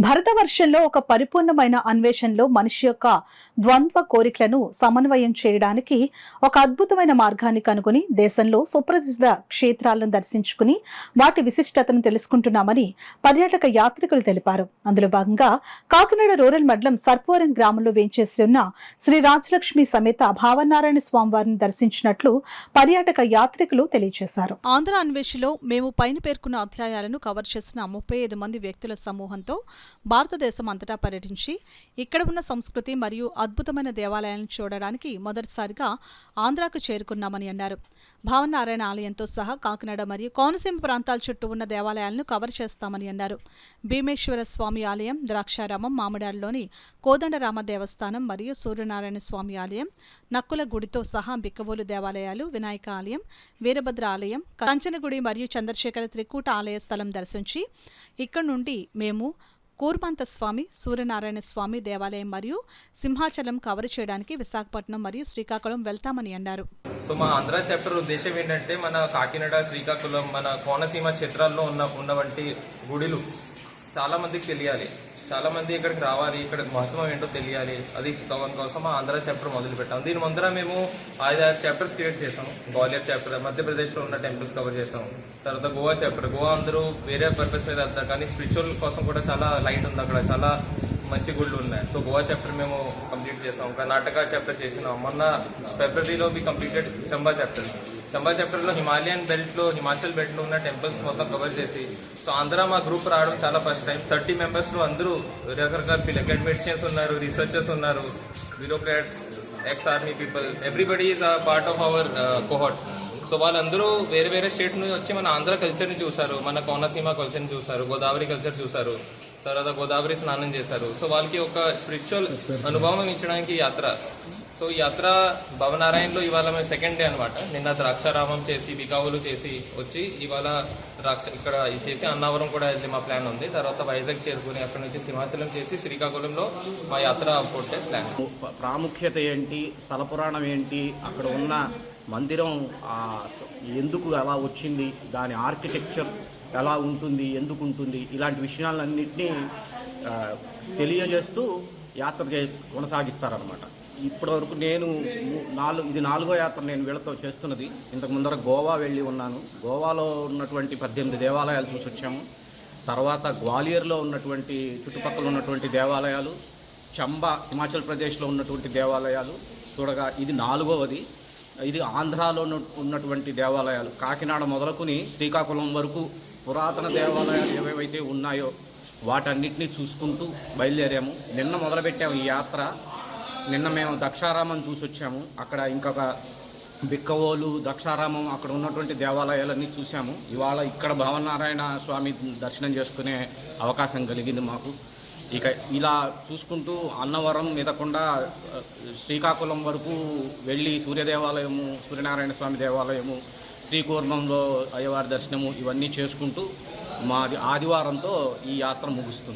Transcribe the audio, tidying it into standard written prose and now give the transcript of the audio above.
భరతవర్షంలో ఒక పరిపూర్ణమైన అన్వేషణలో మనిషి యొక్క ద్వంద్వ కోరికలను సమన్వయం చేయడానికి ఒక అద్భుతమైన మార్గాన్ని కనుగొని దేశంలో సుప్రసిద్ధ క్షేత్రాలను దర్శించుకుని వాటి విశిష్టతను తెలుసుకుంటున్నామని పర్యాటక యాత్రికులు తెలిపారు. అందులో భాగంగా కాకినాడ రూరల్ మండలం సర్పవరం గ్రామంలో వేంచేసి ఉన్న శ్రీ రాజలక్ష్మి సమేత భావనారాయణ స్వామి వారిని దర్శించినట్లు పర్యాటక యాత్రికులు తెలియజేశారు. ఆంధ్ర అన్వేషణలో మేము పైన పేర్కొన్న అధ్యాయాలను కవర్ చేసిన 35 మంది వ్యక్తుల సమూహంతో భారతదేశం అంతటా పర్యటించి ఇక్కడ ఉన్న సంస్కృతి మరియు అద్భుతమైన దేవాలయాలను చూడడానికి మొదటిసారిగా ఆంధ్రాకు చేరుకున్నామని అన్నారు. భావనారాయణ ఆలయంతో సహా కాకినాడ మరియు కోనసీమ ప్రాంతాల చుట్టూ ఉన్న దేవాలయాలను కవర్ చేస్తామని అన్నారు. భీమేశ్వర స్వామి ఆలయం, ద్రాక్షారామం, మామిడాడలోని కోదండరామ దేవస్థానం మరియు సూర్యనారాయణ స్వామి ఆలయం, నక్కుల గుడితో సహా బిక్కవోలు దేవాలయాలు, వినాయక ఆలయం, వీరభద్ర ఆలయం, కంచనగుడి మరియు చంద్రశేఖర త్రికూట ఆలయ స్థలం దర్శించి ఇక్కడి నుండి మేము కూర్మాంత స్వామి, సూర్యనారాయణ స్వామి దేవాలయం మరియు సింహాచలం కవర్ చేయడానికి విశాఖపట్నం మరియు శ్రీకాకుళం వెళ్తామని అన్నారు. సో మా ఆంధ్ర చాప్టర్ ఉద్దేశం ఏంటంటే మన కాకినాడ, శ్రీకాకుళం, మన కోనసీమ క్షేత్రాల్లో ఉన్నవంటి గుడిలు చాలా మందికి తెలియాలి. చాలా మంది ఇక్కడికి రావాలి, ఇక్కడ మహత్వం ఏంటో తెలియాలి. అది కోసం ఆంధ్ర చాప్టర్ మొదలు పెట్టాం. దీని ముందర మేము 5-6 చాప్టర్స్ క్రియేట్ చేసాం. గ్వాలియర్ చాప్టర్ మధ్యప్రదేశ్లో ఉన్న టెంపుల్స్ కవర్ చేసాం. తర్వాత గోవా చాప్టర్, గోవా అందరూ వేరే పర్పస్ మీద వెళ్తారు, కానీ స్పిరిచువల్ కోసం కూడా చాలా లైట్ ఉంది, అక్కడ చాలా మంచి గుళ్ళు ఉన్నాయి. సో గోవా చాప్టర్ మేము కంప్లీట్ చేసాం. కర్ణాటక చాప్టర్ చేసినాం. మొన్న ఫిబ్రవరిలో వి కంప్లీటెడ్ చంబా చాప్టర్. చంబా చాప్టర్లో హిమాలయన్ బెల్ట్లో, హిమాచల్ బెల్ట్లో ఉన్న టెంపుల్స్ మొత్తం కవర్ చేసి, సో ఆంధ్ర మా గ్రూప్ రావడం చాలా ఫస్ట్ టైం. 30 మెంబర్స్లో అందరూ రకరకాల ఫీల్డ్ అకాడమిషియన్స్ ఉన్నారు, రీసెర్చర్స్ ఉన్నారు, bureaucrats, ex army people, everybody is a part of our cohort. So వాళ్ళందరూ వేరే వేరే స్టేట్ నుంచి వచ్చి మన ఆంధ్ర కల్చర్ని చూశారు, మన కోనసీమ కల్చర్ని చూశారు, గోదావరి కల్చర్ చూశారు, తర్వాత గోదావరి స్నానం చేశారు. సో వాళ్ళకి ఒక స్పిరిచువల్ అనుభవం ఇచ్చడానికి యాత్ర. సో ఈ యాత్ర భవనారాయణలో ఇవాళ మేము సెకండ్ డే అనమాట. నిన్న ద్రాక్షారామం చేసి, బికావులు చేసి వచ్చి ఇవాళ ఇక్కడ చేసి అన్నవరం కూడా వెళ్ళి మా ప్లాన్ ఉంది. తర్వాత వైజాగ్ చేరుకుని అక్కడ నుంచి సింహాచలం చేసి శ్రీకాకుళంలో మా యాత్ర కొట్టే ప్లాన్. ప్రాముఖ్యత ఏంటి, స్థల పురాణం ఏంటి, అక్కడ ఉన్న మందిరం ఎందుకు ఎలా వచ్చింది, దాని ఆర్కిటెక్చర్ ఎలా ఉంటుంది, ఎందుకు ఉంటుంది, ఇలాంటి విషయాలన్నింటినీ తెలియజేస్తూ యాత్ర కొనసాగిస్తారనమాట. ఇప్పటివరకు నేను ఇది 4వ యాత్ర నేను వీళ్ళతో చేస్తున్నది. ఇంతకు ముందర గోవా వెళ్ళి ఉన్నాను. గోవాలో ఉన్నటువంటి 18 దేవాలయాలు చూసి వచ్చాము. తర్వాత గ్వాలియర్లో ఉన్నటువంటి చుట్టుపక్కల ఉన్నటువంటి దేవాలయాలు, చంబా హిమాచల్ ప్రదేశ్లో ఉన్నటువంటి దేవాలయాలు చూడగా ఇది 4వది. ఇది ఆంధ్రాలో ఉన్నటువంటి దేవాలయాలు. కాకినాడ మొదలుకుని శ్రీకాకుళం వరకు పురాతన దేవాలయాలు ఏవేవైతే ఉన్నాయో వాటన్నిటినీ చూసుకుంటూ బయలుదేరాము. నిన్న మొదలుపెట్టాము ఈ యాత్ర. నిన్న మేము దక్షారామం చూసి వచ్చాము. అక్కడ ఇంకొక బిక్కవోలు, దక్షారామం, అక్కడ ఉన్నటువంటి దేవాలయాలన్నీ చూసాము. ఇవాళ ఇక్కడ భావనారాయణ స్వామి దర్శనం చేసుకునే అవకాశం కలిగింది మాకు. ఇక ఇలా చూసుకుంటూ అన్నవరం మీదకుండా శ్రీకాకుళం వరకు వెళ్ళి సూర్యదేవాలయము, సూర్యనారాయణ స్వామి దేవాలయము, శ్రీకూర్మంలో అయ్యవారి దర్శనము ఇవన్నీ చేసుకుంటూ మాది ఆదివారంతో ఈ యాత్ర ముగుస్తుంది.